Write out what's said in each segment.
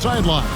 sideline.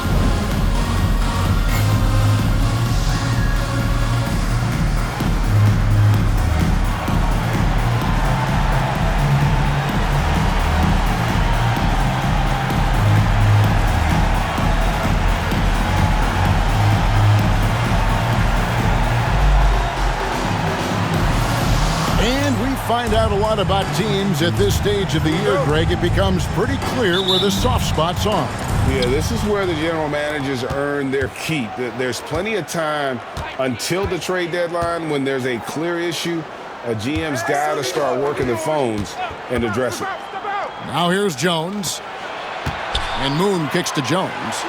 Find out a lot about teams at this stage of the year, Greg. It becomes pretty clear where the soft spots are. Yeah, this is where the general managers earn their keep. There's plenty of time until the trade deadline when there's a clear issue. A GM's got to start working the phones and address it. Now here's Jones. And Moon kicks to Jones.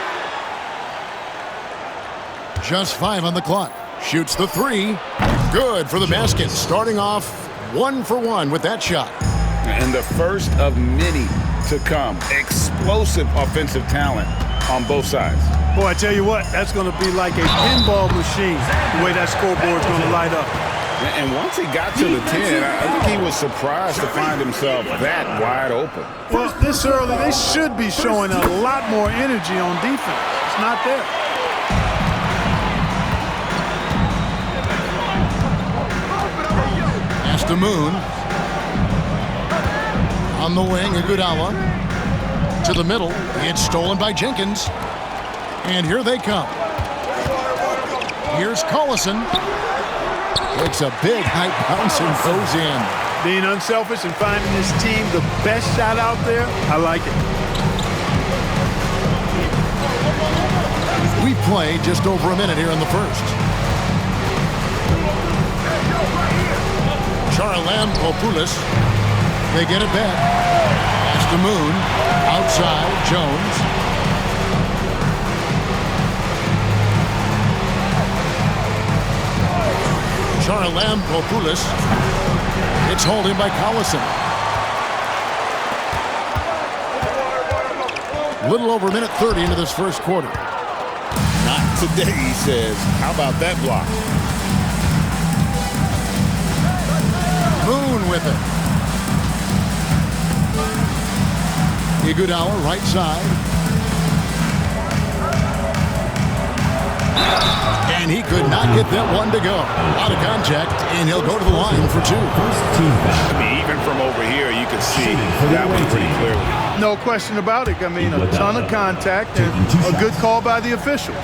Just 5 on the clock. Shoots the 3. Good for the basket. Starting off 1 for 1 with that shot. And the first of many to come. Explosive offensive talent on both sides. Boy, I tell you what, that's going to be like a pinball machine, the way that scoreboard's going to light up. And once he got to the 10, I think he was surprised to find himself that wide open. Well, this early, they should be showing a lot more energy on defense. It's not there. To Moon. On the wing, Iguodala. To the middle. It's stolen by Jenkins. And here they come. Here's Collison. Takes a big high bounce and goes in. Being unselfish and finding his team the best shot out there, I like it. We play just over a minute here in the first. Charalampopoulos. They get it back. Pass to Moon. Outside, Jones. Charalampopoulos. It's holding by Collison. Little over a minute 30 into this first quarter. Not today, he says. How about that block? Moon with it. Iguodala, right side. And he could not get that one to go. Out of contact, and he'll go to the line for 2. I mean, even from over here, you can see that one pretty clearly. No question about it. I mean, a ton of contact and a good call by the officials.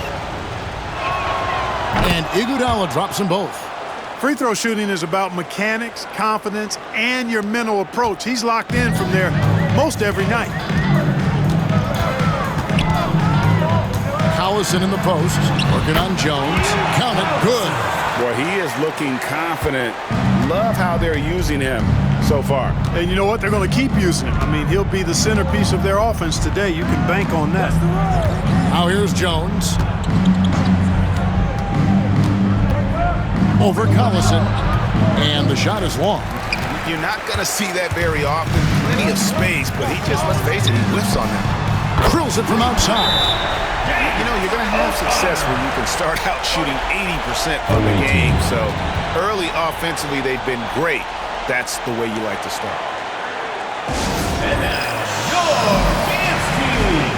And Iguodala drops them both. Free throw shooting is about mechanics, confidence, and your mental approach. He's locked in from there most every night. Collison in the post, working on Jones. Count it, good. Boy, he is looking confident. Love how they're using him so far. And you know what? They're going to keep using him. I mean, he'll be the centerpiece of their offense today. You can bank on that. Now here's Jones. Over Collison, and the shot is long. You're not going to see that very often. Plenty of space, but he just, let's face it, he whiffs on that. Drills it from outside. You know, you're going to have success when you can start out shooting 80% from the game. So early offensively, they've been great. That's the way you like to start. And now, your dance team.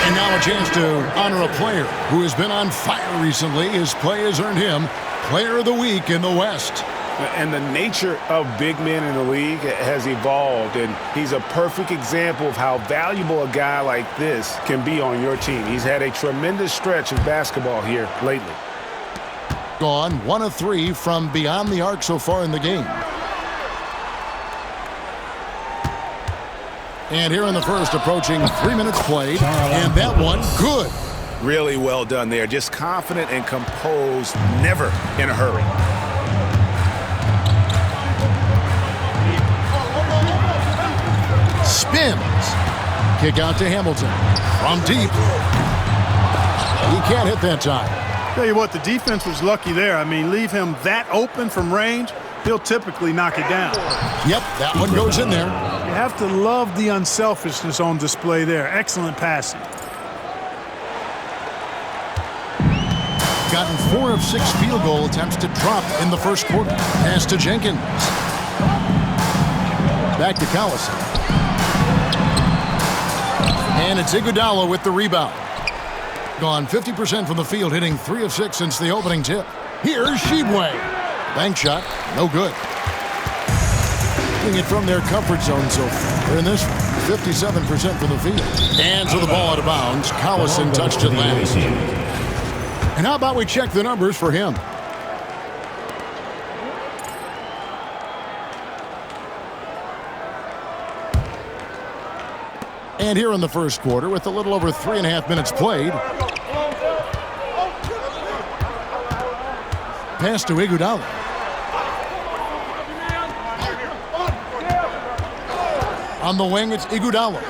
And now a chance to honor a player who has been on fire recently. His play has earned him Player of the Week in the West. And the nature of big men in the league has evolved, and he's a perfect example of how valuable a guy like this can be on your team. He's had a tremendous stretch of basketball here lately. Gone 1 of 3 from beyond the arc so far in the game. And here in the first, approaching 3 minutes played, and that one, good. Really well done there. Just confident and composed, never in a hurry. Spins. Kick out to Hamilton. From deep. He can't hit that time. Tell you what, the defense was lucky there. I mean, leave him that open from range, he'll typically knock it down. Yep, that one goes in there. You have to love the unselfishness on display there. Excellent passing. Gotten 4 of 6 field goal attempts to drop in the first quarter. Pass to Jenkins. Back to Collison. And it's Iguodala with the rebound. Gone 50% from the field, hitting 3 of 6 since the opening tip. Here's Shibwe. Bank shot, no good. Hitting it from their comfort zone so far. They're in this one, 57% from the field. And so the ball out of bounds. Collison touched it last. And how about we check the numbers for him? And here in the first quarter, with a little over 3.5 minutes played, pass to Iguodala. On the wing, it's Iguodala.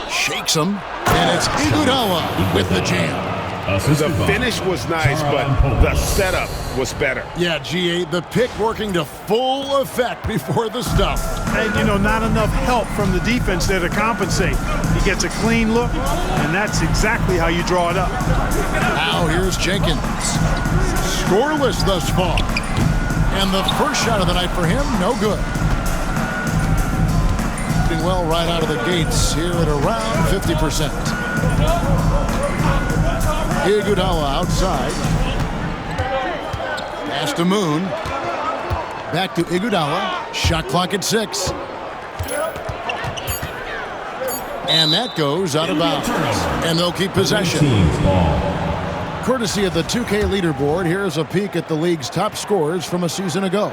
Shakes him, and it's Iguodala with the jam. The finish was nice, but the setup was better. Yeah, G8, the pick working to full effect before the stuff. And, you know, not enough help from the defense there to compensate. He gets a clean look, and that's exactly how you draw it up. Now here's Jenkins. Scoreless thus far. And the first shot of the night for him, no good. Doing well right out of the gates here at around 50%. Iguodala outside. Pass to Moon. Back to Iguodala. Shot clock at 6. And that goes out of bounds. And they'll keep possession. Courtesy of the 2K leaderboard, here's a peek at the league's top scorers from a season ago.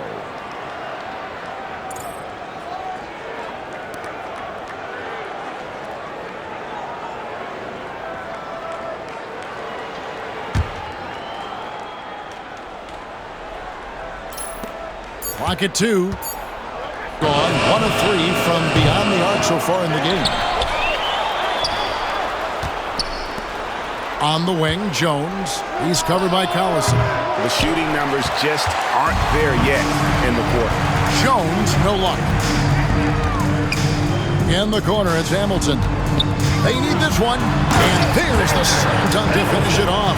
Clock at 2. Gone 1 of 3 from beyond the arc so far in the game. On the wing, Jones. He's covered by Collison. The shooting numbers just aren't there yet in the quarter. Jones, no luck. In the corner, it's Hamilton. They need this one. And there's the slam dunk to finish it off.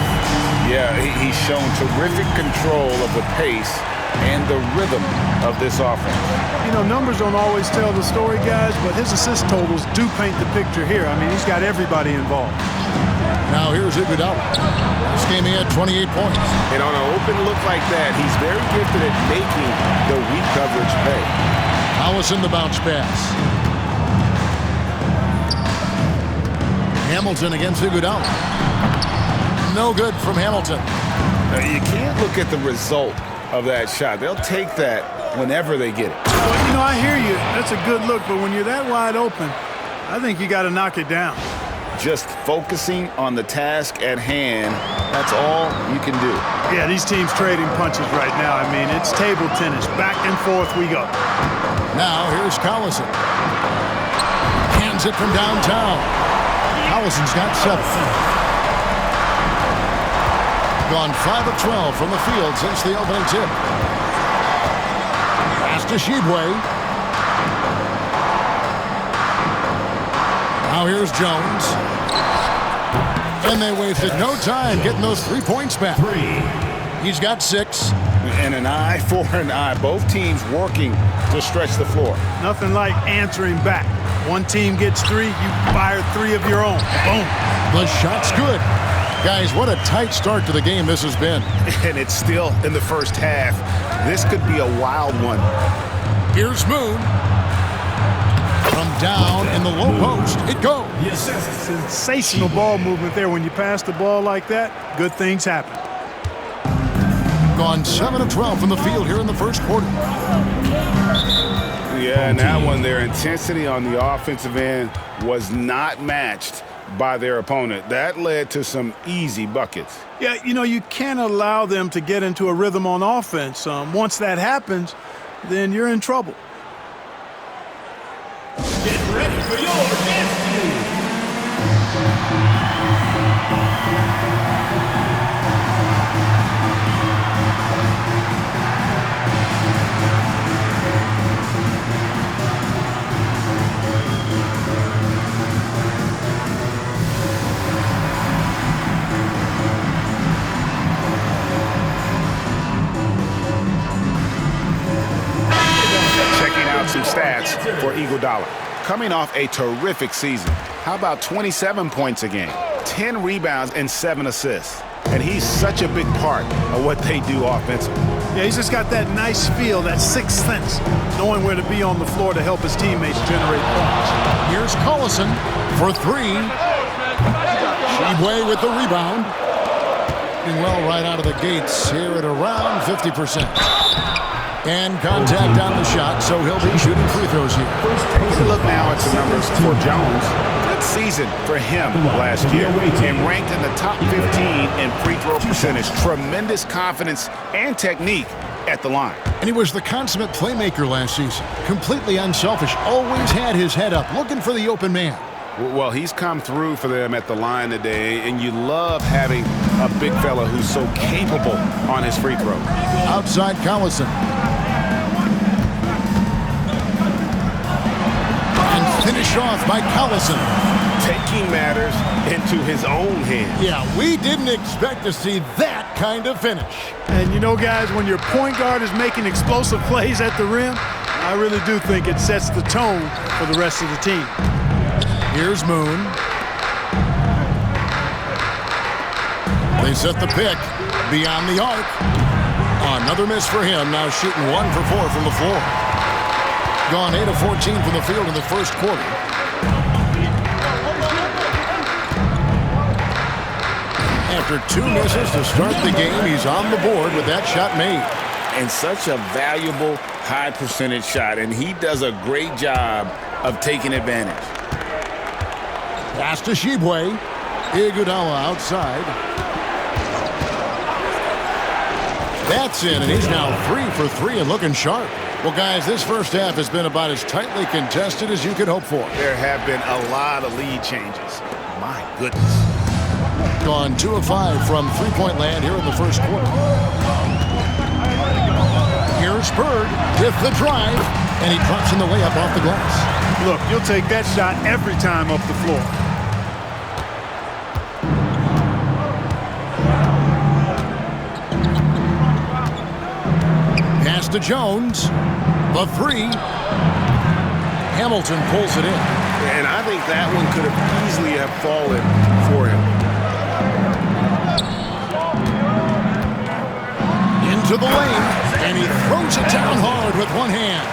Yeah, he's shown terrific control of the pace and the rhythm of this offense. You know, numbers don't always tell the story, guys, but his assist totals do paint the picture here. I mean, he's got everybody involved. Now here's Iguodala. This game he had 28 points. And on an open look like that, he's very gifted at making the weak coverage pay. Collison the bounce pass. Hamilton against Iguodala. No good from Hamilton. Now, you can't look at the result of that shot. They'll take that whenever they get it. Well, you know, I hear you. That's a good look, but when you're that wide open, I think you got to knock it down. Just focusing on the task at hand, that's all you can do. Yeah, these teams trading punches right now. I mean, it's table tennis. Back and forth we go. Now here's Collison. Hands it from downtown. Collison's got 7. Gone 5 of 12 from the field since the opening tip. Pass to Shibwe. Now here's Jones. And they wasted no time getting those 3 points back. He's got 6. And an eye for an eye. Both teams working to stretch the floor. Nothing like answering back. One team gets 3, you fire 3 of your own. Boom. The shot's good. Guys, what a tight start to the game this has been. And it's still in the first half. This could be a wild one. Here's Moon. From down in the low post, it goes. Sensational ball movement there. When you pass the ball like that, good things happen. Gone 7 of 12 from the field here in the first quarter. Yeah, and that one, their intensity on the offensive end was not matched by their opponent. That led to some easy buckets. Yeah, you know, you can't allow them to get into a rhythm on offense. Once that happens, then you're in trouble. Get ready for your dance move. Checking out some stats Iguodala, coming off a terrific season. How about 27 points a game, 10 rebounds, and 7 assists? And he's such a big part of what they do offensively. Yeah, he's just got that nice feel, that sixth sense, knowing where to be on the floor to help his teammates generate points. Here's Collison for three. Sheboy with the rebound. Doing well right out of the gates here at around 50%. And contact on the shot, so he'll be shooting free throws here. Take a look now at some numbers for Jones. Good season for him last year, and ranked in the top 15 in free throw percentage. Tremendous confidence and technique at the line. And he was the consummate playmaker last season. Completely unselfish, always had his head up, looking for the open man. Well, he's come through for them at the line today, and you love having a big fella who's so capable on his free throw. Outside Collison. And finished off by Collison. Taking matters into his own hands. Yeah, we didn't expect to see that kind of finish. And you know, guys, when your point guard is making explosive plays at the rim, I really do think it sets the tone for the rest of the team. Here's Moon. They set the pick beyond the arc. Another miss for him. Now shooting 1 for 4 from the floor. Gone 8 of 14 from the field in the first quarter. After 2 misses to start the game, he's on the board with that shot made. And such a valuable high percentage shot, and he does a great job of taking advantage. Pass to Sheboy. Iguodala outside. That's in, and he's now 3 for 3 and looking sharp. Well, guys, this first half has been about as tightly contested as you could hope for. There have been a lot of lead changes. My goodness. Gone 2 of 5 from three-point land here in the first quarter. Here's Bird with the drive, and he drops in the layup off the glass. Look, you'll take that shot every time up the floor. Pass to Jones. The three. Hamilton pulls it in. And I think that one could have easily have fallen for him. Into the lane, and he throws it down hard with one hand.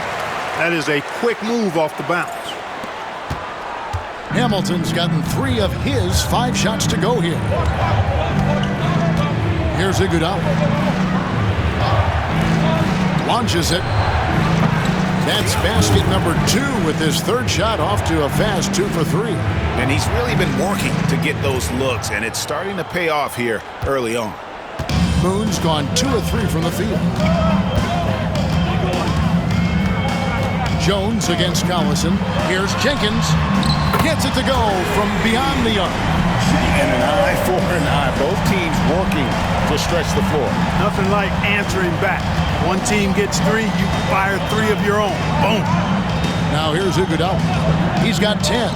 That is a quick move off the bounce. Hamilton's gotten 3 of his 5 shots to go here. Here's Iguodala. Launches it. That's basket number 2 with his 3rd shot off to a fast 2 for 3. And he's really been working to get those looks, and it's starting to pay off here early on. Moon's gone 2 of 3 from the field. Jones against Collison. Here's Jenkins. Gets it to go from beyond the arc. And an eye for an eye. Both teams working to stretch the floor. Nothing like answering back. One team gets 3, you fire 3 of your own. Boom. Now here's Iguodala. He's got 10.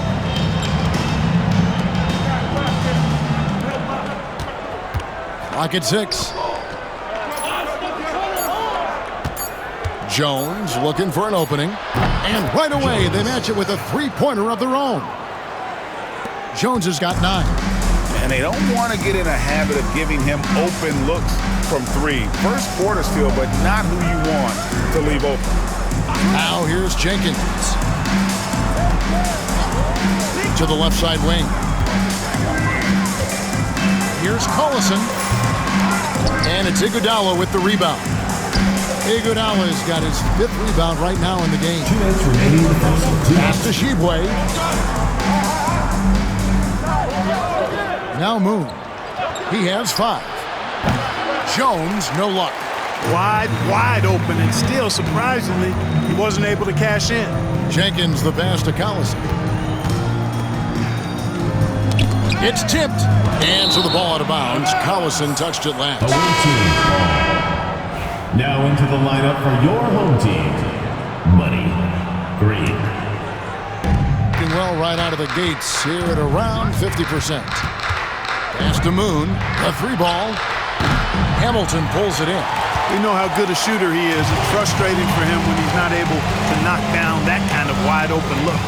Clock at 6. Jones looking for an opening. And right away, they match it with a three-pointer of their own. Jones has got 9. And they don't want to get in a habit of giving him open looks from 3. First quarter still, but not who you want to leave open. Now here's Jenkins. To the left side wing. Here's Collison. And it's Iguodala with the rebound. Iguodala's got his 5th rebound right now in the game. 2 minutes remaining in the first. Pass to Sheboy. Now Moon. He has 5. Jones, no luck. Wide open, and still, surprisingly, he wasn't able to cash in. Jenkins the pass to Collison. It's tipped. And so the ball out of bounds. Collison touched it last. Away team. Now into the lineup for your home team, Money Green. Doing well right out of the gates here at around 50%. Pass to Moon. A 3 ball. Hamilton pulls it in. We know how good a shooter he is. It's frustrating for him when he's not able to knock down that kind of wide-open look.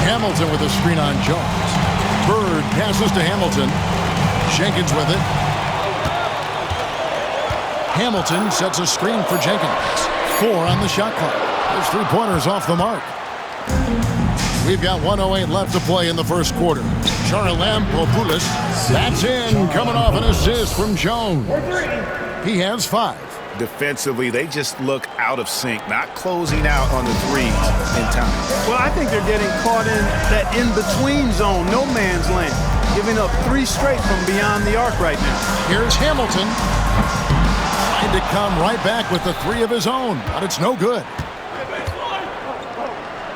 Hamilton with a screen on Jones. Bird passes to Hamilton. Jenkins with it. Hamilton sets a screen for Jenkins. 4 on the shot clock. There's 3-pointers off the mark. We've got 1:08 left to play in the first quarter. Charalampopoulos, that's in, coming off an assist from Jones. He has 5. Defensively, they just look out of sync, not closing out on the threes in time. Well, I think they're getting caught in that in-between zone, no man's land, giving up 3 straight from beyond the arc right now. Here's Hamilton. Trying to come right back with the 3 of his own, but it's no good.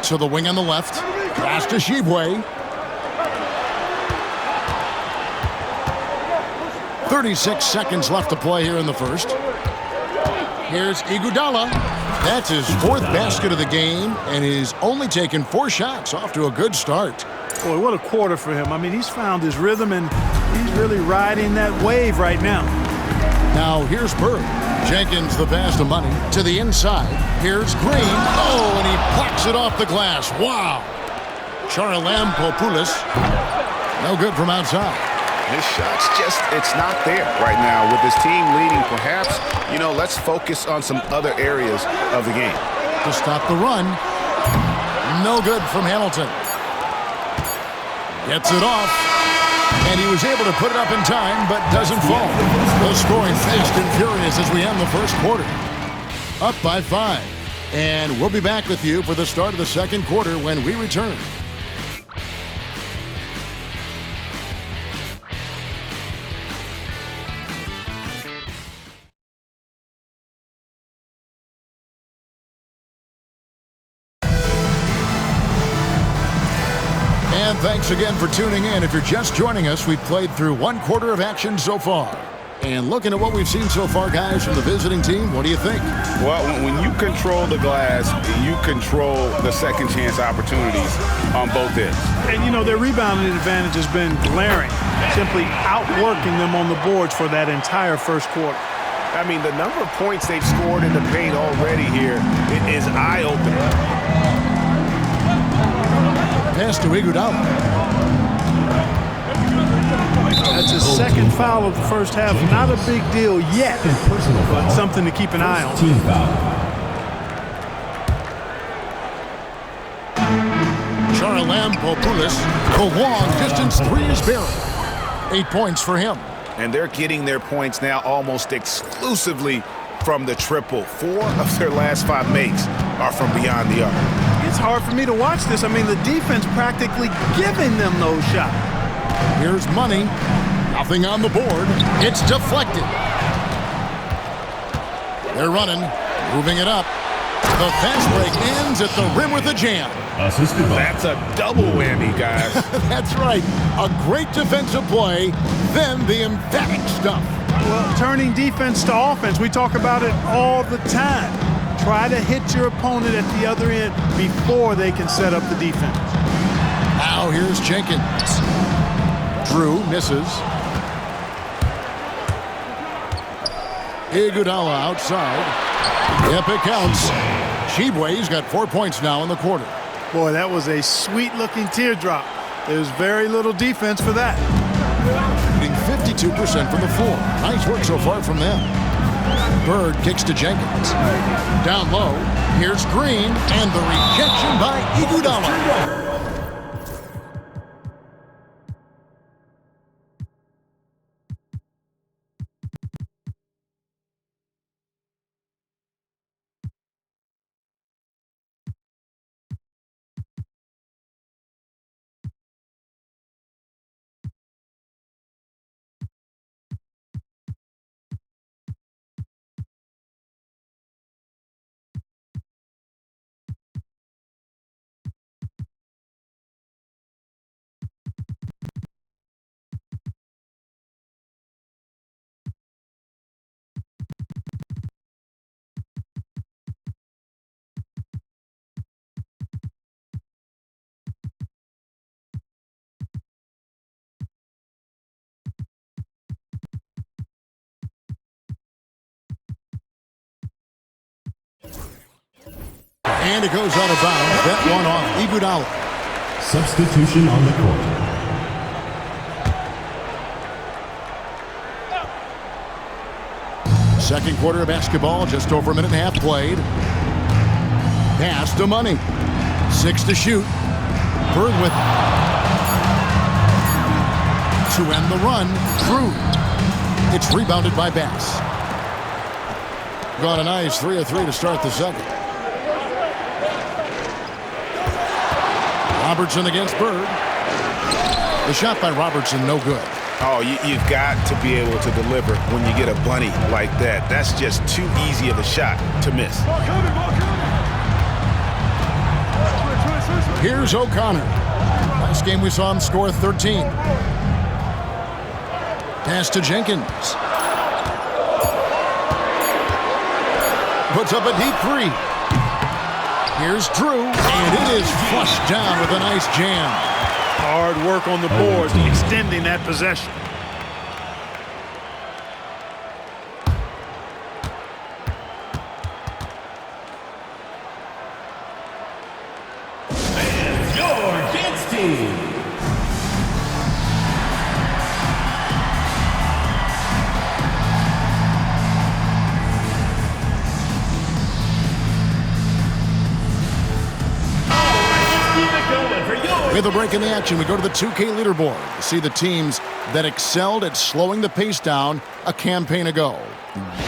So the wing on the left, pass to Shibwe. 36 seconds left to play here in the first. Here's Iguodala. That's his 4th basket of the game, and he's only taken 4 shots. Off to a good start. Boy, what a quarter for him. I mean, he's found his rhythm, and he's really riding that wave right now. Now here's Bird. Jenkins the pass to Money. To the inside. Here's Green. Oh, and he plucks it off the glass. Wow. Charalampopoulos. No good from outside. His shot's just, it's not there right now. With his team leading, perhaps, let's focus on some other areas of the game. To stop the run. No good from Hamilton. Gets it off. And he was able to put it up in time, but doesn't fall. The scoring fast and furious as we end the first quarter. Up by 5. And we'll be back with you for the start of the second quarter when we return. And thanks again for tuning in. If you're just joining us, we've played through 1 quarter of action so far. And looking at what we've seen so far, guys, from the visiting team, what do you think? Well, when you control the glass, you control the second chance opportunities on both ends. And, their rebounding advantage has been glaring, simply outworking them on the boards for that entire first quarter. I mean, the number of points they've scored in the paint already here is eye-opening. Pass to Iguodala. That's his second foul of the first half. Not a big deal yet, but something to keep an eye on. Team foul. Charalampopoulos. The long distance 3 is buried. 8 points for him. And they're getting their points now almost exclusively from the triple. 4 of their last 5 makes are from beyond the arc. It's hard for me to watch this. I mean, the defense practically giving them those shots. Here's Money. Nothing on the board. It's deflected. They're running, moving it up. The fast break ends at the rim with a jam. Assisted by. That's a double whammy, guys. That's right. A great defensive play, then the emphatic stuff. Well, turning defense to offense, we talk about it all the time. Try to hit your opponent at the other end before they can set up the defense. Now here's Jenkins. Drew misses. Iguodala outside. Yep, it counts. Shibwe's got 4 points now in the quarter. Boy, that was a sweet-looking teardrop. There's very little defense for that. Shooting 52% from the floor. Nice work so far from them. Bird kicks to Jenkins. Down low, here's Green, and the rejection by Iguodala. And it goes out of bounds. That one off Iguodala. Substitution on the court. Second quarter of basketball, just over a minute and a half played. Pass to Money. 6 to shoot. Bird with it. To end the run, Drew. It's rebounded by Bass. Got a nice 3 of 3 to start the second. Robertson against Bird. The shot by Robertson, no good. Oh, you've got to be able to deliver when you get a bunny like that. That's just too easy of a shot to miss. Here's O'Connor. Last game we saw him score 13. Pass to Jenkins. Puts up a deep three. Here's Drew, and it is flushed down with a nice jam. Hard work on the board, extending that possession. And your dance team. With a break in the action, we go to the 2K leaderboard to see the teams that excelled at slowing the pace down a campaign ago.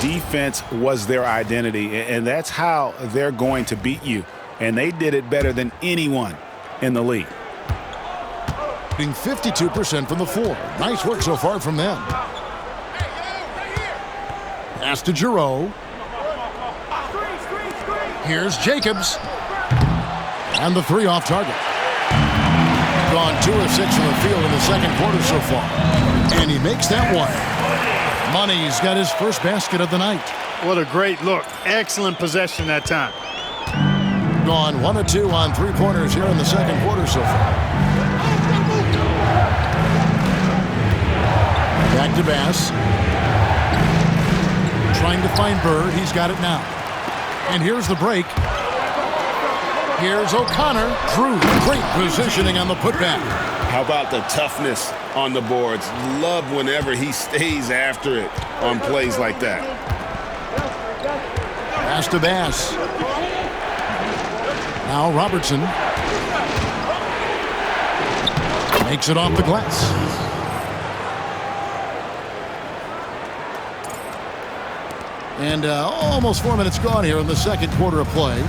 Defense was their identity, and that's how they're going to beat you. And they did it better than anyone in the league. Being 52% from the floor. Nice work so far from them. Pass to Giroux. Here's Jacobs. And the 3 off target. Gone 2 of 6 from the field in the second quarter so far. And he makes that one. Money's got his first basket of the night. What a great look. Excellent possession that time. Gone 1 of 2 on 3-pointers here in the second quarter so far. Back to Bass. Trying to find Bird. He's got it now. And here's the break. Here's O'Connor. Drew, great positioning on the putback. How about the toughness on the boards? Love whenever he stays after it on plays like that. Pass to Bass. Now Robertson. Makes it off the glass. And almost 4 minutes gone here in the second quarter of play.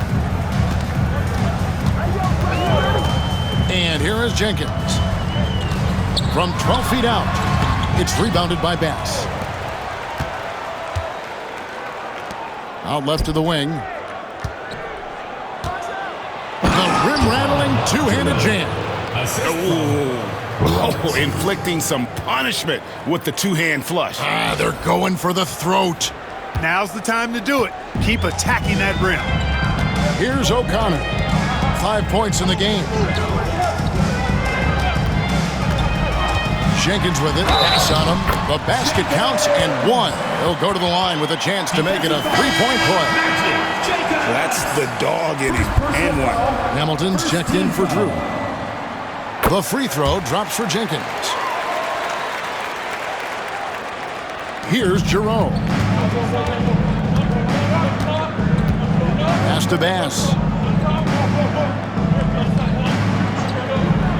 And here is Jenkins. From 12 feet out, it's rebounded by Bass. Out left to the wing. The rim-rattling two-handed jam. Oh, inflicting some punishment with the two-hand flush. They're going for the throat. Now's the time to do it. Keep attacking that rim. Here's O'Connor. 5 points in the game. Jenkins with it. Pass on him. The basket counts and 1. He'll go to the line with a chance to make it a 3-point play. That's the dog in him. And 1. Hamilton's checked in for Drew. The free throw drops for Jenkins. Here's Giroux. Pass to Bass.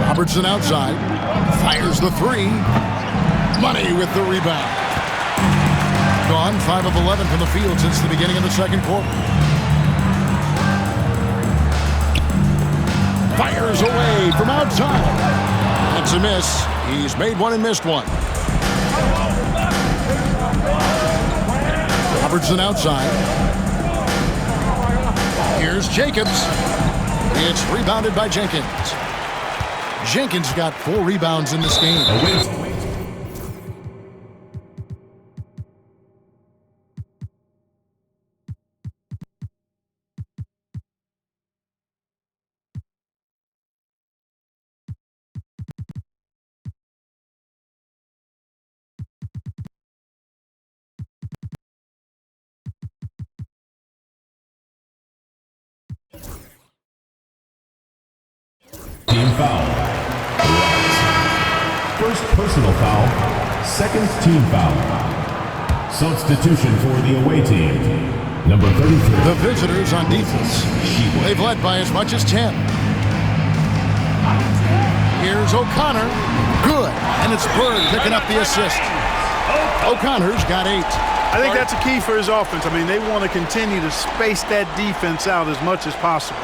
Robertson outside. Fires the 3. Money with the rebound. Gone 5 of 11 from the field since the beginning of the second quarter. Fires away from outside. That's a miss. He's made 1 and missed 1. Robertson outside. Here's Jacobs. It's rebounded by Jenkins. Jenkins got 4 rebounds in this game. team foul. Right. First personal foul. Second team foul. Substitution for the away team. Number 33. The visitors on defense. They've led by as much as 10. Here's O'Connor. Good. And it's Bird picking up the assist. O'Connor's got 8. I think that's a key for his offense. I mean, they want to continue to space that defense out as much as possible.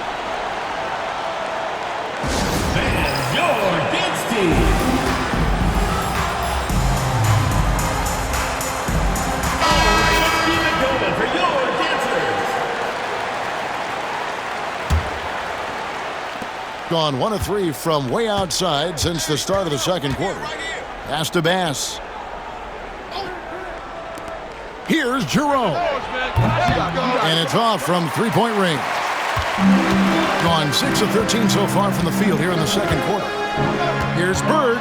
And your dance team. Gone 1 of 3 from way outside since the start of the second quarter. Pass to Bass. Here's Jerome. And it's off from three-point range. Gone 6 of 13 so far from the field here in the second quarter. Here's Bird.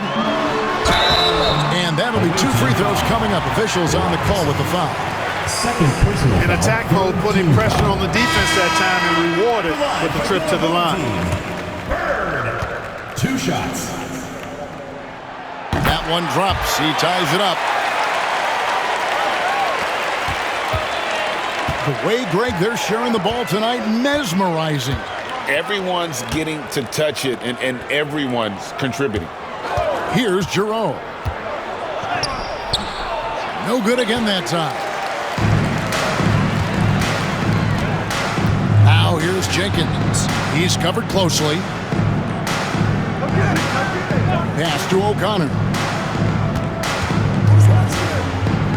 And that'll be 2 free throws coming up. Officials on the call with the foul. Second personal In attack mode, putting pressure on the defense that time and rewarded with the trip to the line. Bird. 2 shots. That one drops. He ties it up. The way, Greg, they're sharing the ball tonight, mesmerizing. Everyone's getting to touch it, and everyone's contributing. Here's Jerome. No good again that time. Now here's Jenkins. He's covered closely. Pass to O'Connor.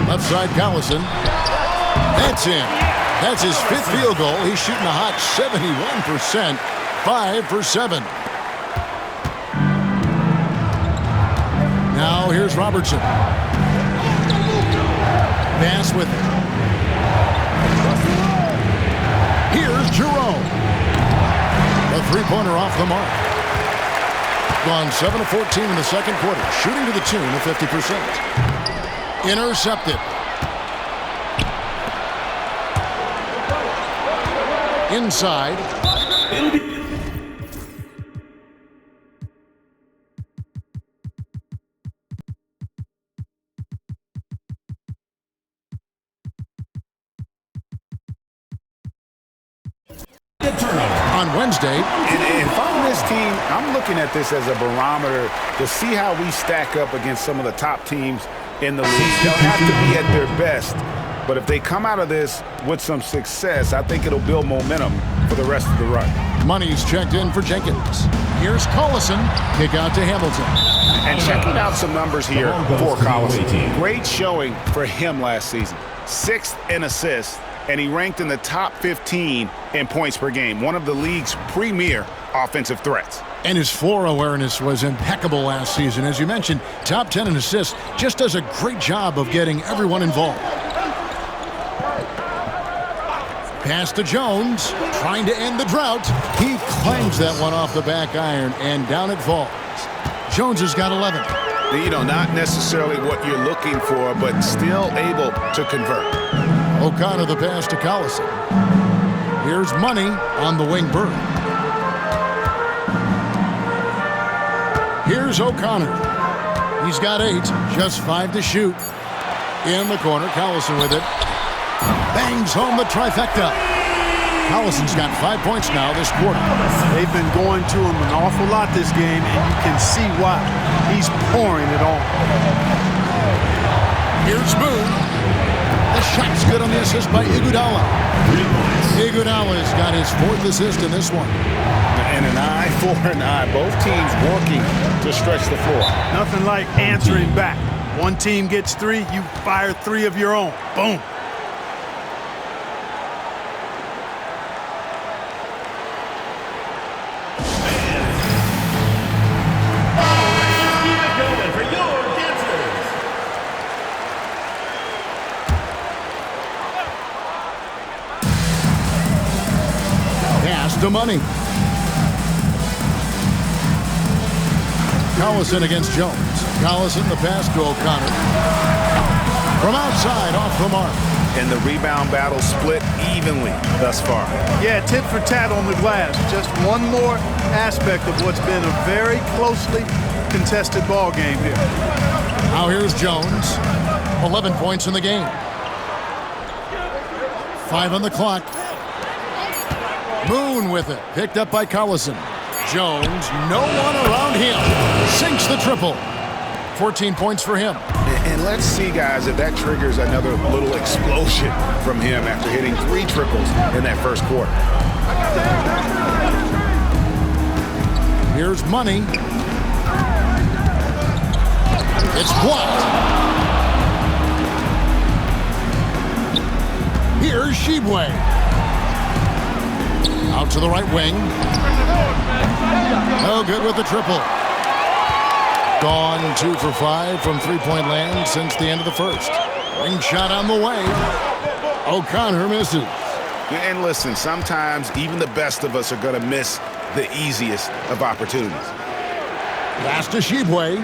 Left side, Collison. That's in. That's his 5th field goal. He's shooting a hot 71%. 5 for 7. Now here's Robertson. Bass with it. Here's Jerome. A three-pointer off the mark. Gone 7 of 14 in the second quarter. Shooting to the tune of 50%. Intercepted. Inside. On Wednesday. And if I'm this team, I'm looking at this as a barometer to see how we stack up against some of the top teams in the league. They'll have to be at their best. But if they come out of this with some success, I think it'll build momentum for the rest of the run. Money's checked in for Jenkins. Here's Collison. Kick out to Hamilton. And checking out some numbers here for Collison. Great showing for him last season. 6th in assists, and he ranked in the top 15 in points per game. One of the league's premier offensive threats. And his floor awareness was impeccable last season. As you mentioned, top 10 in assists. Just does a great job of getting everyone involved. Pass to Jones, trying to end the drought. He clangs that one off the back iron, and down it falls. Jones has got 11. You know, not necessarily what you're looking for, but still able to convert. O'Connor the pass to Collison. Here's Money on the wing Bird. Here's O'Connor. He's got 8, just 5 to shoot. In the corner, Collison with it. Bangs home the trifecta. Collison's got 5 points now this quarter. They've been going to him an awful lot this game, and you can see why. He's pouring it on. Here's Boone. The shot's good on the assist by Iguodala. Iguodala's got his 4th assist in this one. And an eye for an eye. Both teams working to stretch the floor. Nothing like answering back. One team gets 3, you fire 3 of your own. Boom. To Money. Collison against Jones. Collison the pass to O'Connor. From outside, off the mark. and the rebound battle split evenly thus far. Yeah, tit for tat on the glass. Just one more aspect of what's been a very closely contested ball game here. Now here's Jones. 11 points in the game. 5 on the clock. Moon with it. Picked up by Collison. Jones, no one around him. Sinks the triple. 14 points for him. And let's see, guys, if that triggers another little explosion from him after hitting 3 triples in that first quarter. Here's Money. It's blocked. Here's Shibwe. Out to the right wing. No good with the triple. Gone 2 for 5 from three-point land since the end of the first. Ring shot on the way. O'Connor misses. And listen, sometimes even the best of us are going to miss the easiest of opportunities. Pass to Shibwe.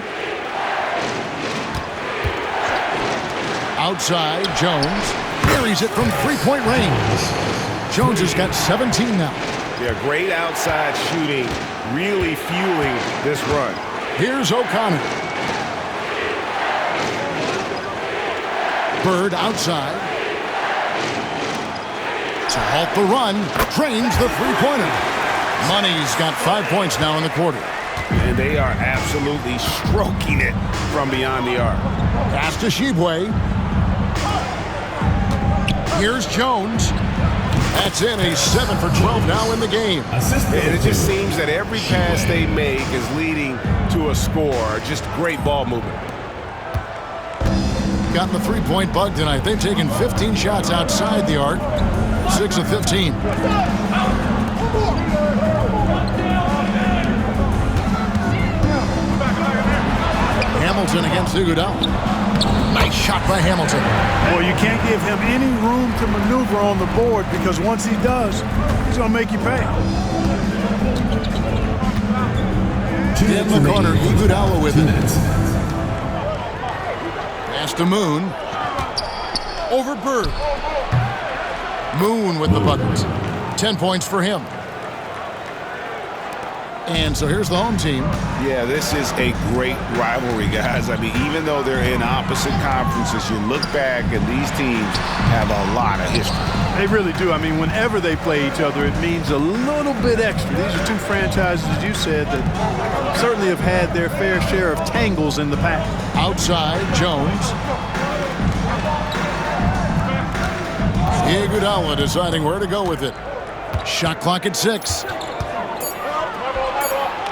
Outside, Jones buries it from three-point range. Jones has got 17 now. Yeah, great outside shooting, really fueling this run. Here's O'Connor. Bird outside. To halt the run, drains the three-pointer. Money's got 5 points now in the quarter. And they are absolutely stroking it from beyond the arc. Pass to Shibwe. Here's Jones. That's in. He's 7 for 12 now in the game. And it just seems that every pass they make is leading to a score. Just great ball movement. Gotten the three-point bug tonight. They've taken 15 shots outside the arc. 6 of 15. Hamilton against Iguodala. Nice shot by Hamilton. Well, you can't give him any room to maneuver on the board because once he does, he's going to make you pay. In the corner, Iguodala with it. Pass to Moon. Over Bird. Moon with the bucket. 10 points for him. And so here's the home team. Yeah, this is a great rivalry, guys. I mean, even though they're in opposite conferences, you look back and these teams have a lot of history. They really do. I mean, whenever they play each other, it means a little bit extra. These are two franchises, as you said, that certainly have had their fair share of tangles in the past. Outside, Jones. Iguodala deciding where to go with it. Shot clock at 6.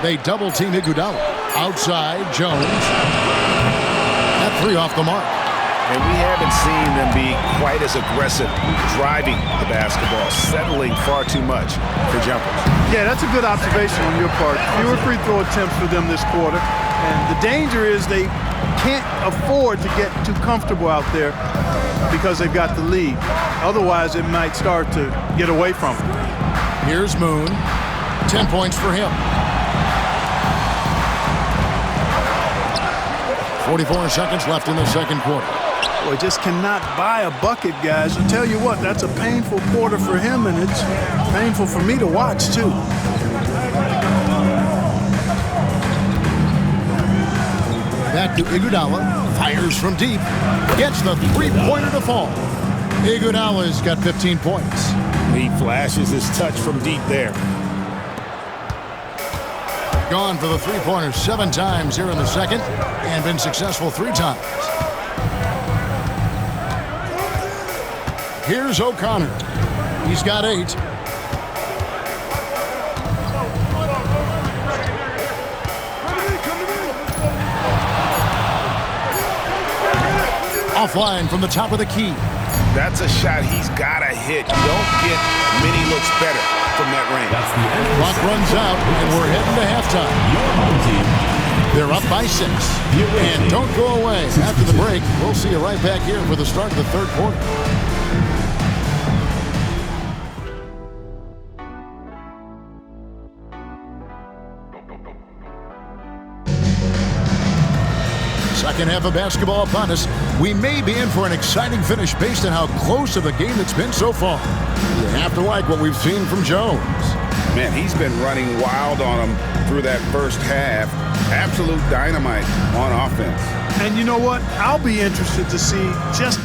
They double-team Iguodala. Outside, Jones. That 3 off the mark. And we haven't seen them be quite as aggressive driving the basketball, settling far too much for jumpers. Yeah, that's a good observation on your part. Fewer free throw attempts for them this quarter. And the danger is they can't afford to get too comfortable out there because they've got the lead. Otherwise, it might start to get away from them. Here's Moon. 10 points for him. 44 seconds left in the second quarter. Boy, just cannot buy a bucket, guys. I tell you what, that's a painful quarter for him, and it's painful for me to watch, too. Back to Iguodala. Fires from deep. Gets the three-pointer to fall. Iguodala's got 15 points. He flashes his touch from deep there. Gone for the three-pointer 7 times here in the second and been successful 3 times. Here's O'Connor. He's got 8. Offline from the top of the key. That's a shot he's got to hit. You don't get many looks better from that range. Clock runs out, and we're heading to halftime. They're up by 6. And don't go away. After the break, we'll see you right back here for the start of the third quarter. second half of basketball upon us. We may be in for an exciting finish based on how close of a game it's been so far. You have to like what we've seen from Jones. Man, he's been running wild on him through that first half. Absolute dynamite on offense. And you know what? I'll be interested to see just